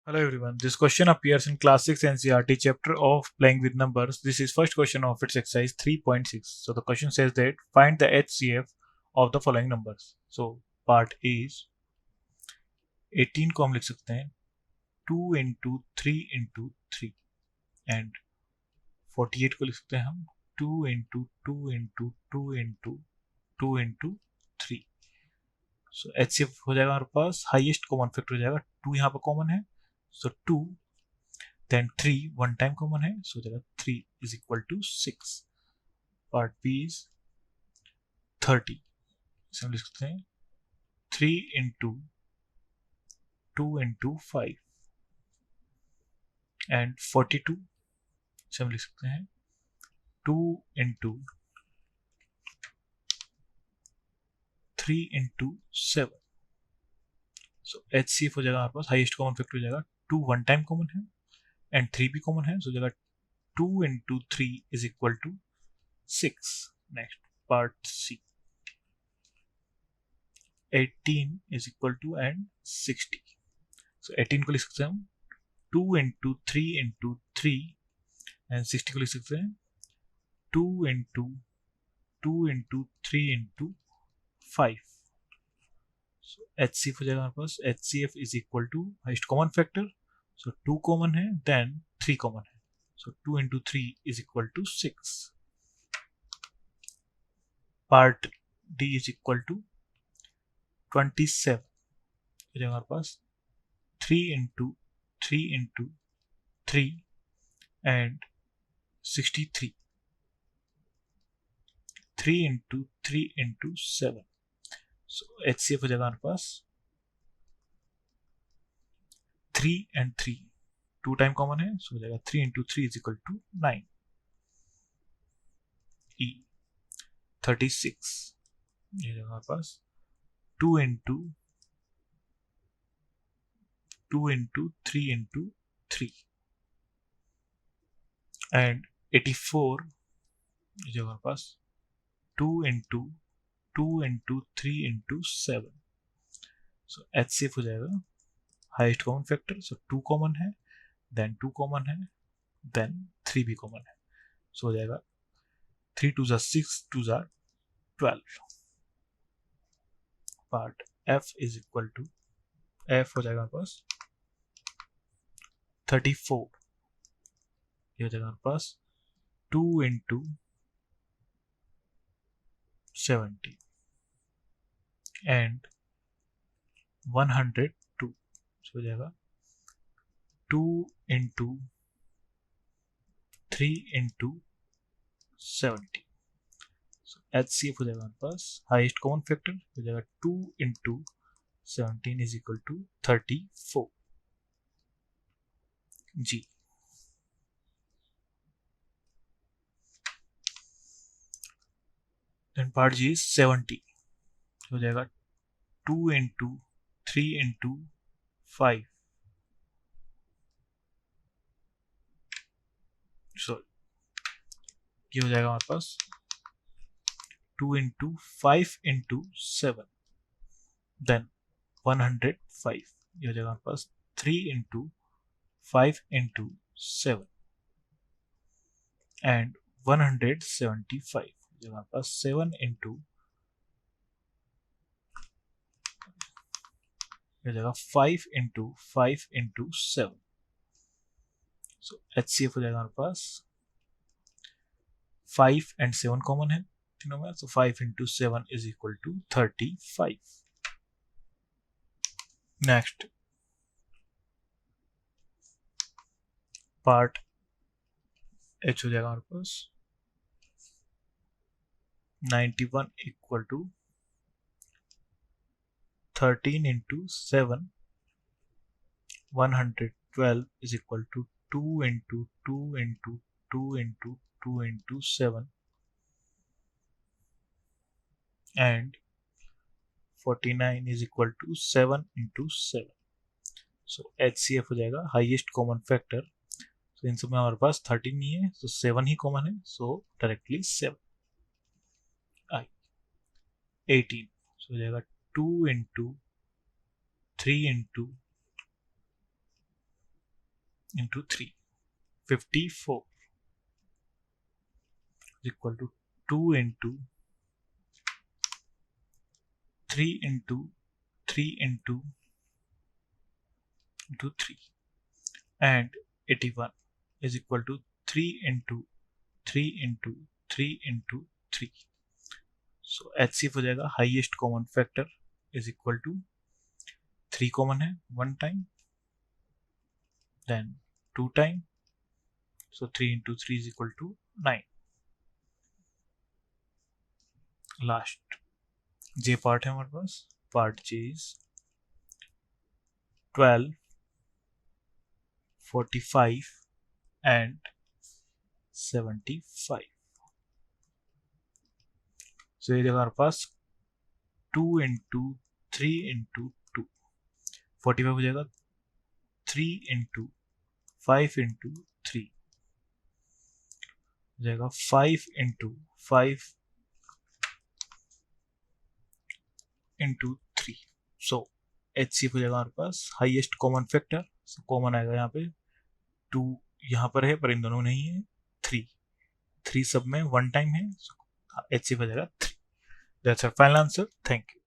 Hello everyone. This question appears in Class 6 NCERT chapter of Playing with Numbers. This is first question of its exercise 3.6. So the question says that find the HCF of the following numbers. So part A is 18 को हम लिख सकते हैं 2 into 3 into 3 and 48 को लिख सकते हैं हम 2 into 2 into 2 into 2 into 3. So HCF हो जाएगा हमारे पास हाईएस्ट कॉमन फैक्टर हो जाएगा 2 यहाँ पर कॉमन है. So 2, then 3 one time common है, so there are 3 is equal to 6. Part B is 30. इसे हम लिख सकते हैं 3 into 2 into 5 and 42. इसे हम लिख सकते हैं 2 into 3 into 7. So HCF हो जाएगा हमारे पास हाईएस्ट कॉमन फैक्टर हो जाएगा 2 वन टाइम कॉमन है एंड 3 भी कॉमन है, सो हो जाएगा 2 into 3 is equal to 6. Next, part C. 18 is equal to and 60. So 18 को लिख सकते हैं हम 2 into 3 into 3 and 60 को लिख सकते हैं 2 into 2 into 3 into 5. So HCF हो जाएगा हमारे पास HCF is equal to highest common factor, so 2 common है then 3 कॉमन है, so 2 into 3 is equal to 6. Part D is equal to 27 हो जाएगा हमारे पास 3 into 3 into 3 and 63. 3 into 3 into 7. So HCF हो जाएगा हमारे पास 3 and 3 2 टाइम कॉमन है, so हो जाएगा 3 into 3 is equal to 9. E 36 ये हो जाएगा हमारे पास 2 into 3 into 3 and 84 ये जो हमारे पास 2 into 3 into 7. So HCF हो जाएगा highest common factor, so 2 common है then 2 कॉमन है then 3 भी कॉमन है, so हो जाएगा 3 2 6 2 12. Part F is equal to F हो जाएगा हमारे पास 34. ये हो जाएगा हमारे पास 2 into 70 and 102. so हो जाएगा 2 into 3 into 70. so HCF हो जाएगा हमारे पास हाईएस्ट कॉमन फैक्टर हो जाएगा 2 into 17 is equal to 34. G. Then part G is 70. हो जाएगा 2 into 3 into 5. So ये हो जाएगा हमारे पास 2 into 5 into 7 then 105. ये हो जाएगा हमारे पास 3 into 5 into 7 and 175. ये हमारे पास 7 into ये हो जाएगा 5 into 5 into 7. so HCF हो जाएगा हमारे पास 5 and 7 कॉमन है तीनों में, so 5 into 7 is equal to 35. Next, part H हो जाएगा हमारे पास 91 equal to 13 into 7. 112 is equal to 2 into 2 into 2 into 2 into 7 and 49 is equal to 7 into 7. so HCF हो जाएगा हाईएस्ट कॉमन फैक्टर, so इन सब में हमारे पास 13 नहीं है, so 7 ही कॉमन है, so डायरेक्टली 7. I 18 so हो जाएगा 2 into 3 into into 3, 54 is equal to 2 into 3 into 3 into 3, and 81 is equal to 3 into 3 into 3 into 3. So HCF हो जाएगा highest common factor is equal to 3 common है 1 time, then 2 time, so 3 into 3 is equal to 9. Last J part है हमारे पास, part J is 12, 45 and 75. So ये देखो हमारे पास 2 into 3 into 2, 45 हो जाएगा 3 into 5 into 3 हो जाएगा 5 into 5 into 3. सो HCF हो जाएगा हमारे पास highest common factor, so common आएगा यहाँ पे 2 यहाँ पर है पर इन दोनों में नहीं है, 3 सब में 1 टाइम है, सो HCF हो जाएगा 3. That's our final answer. Thank you.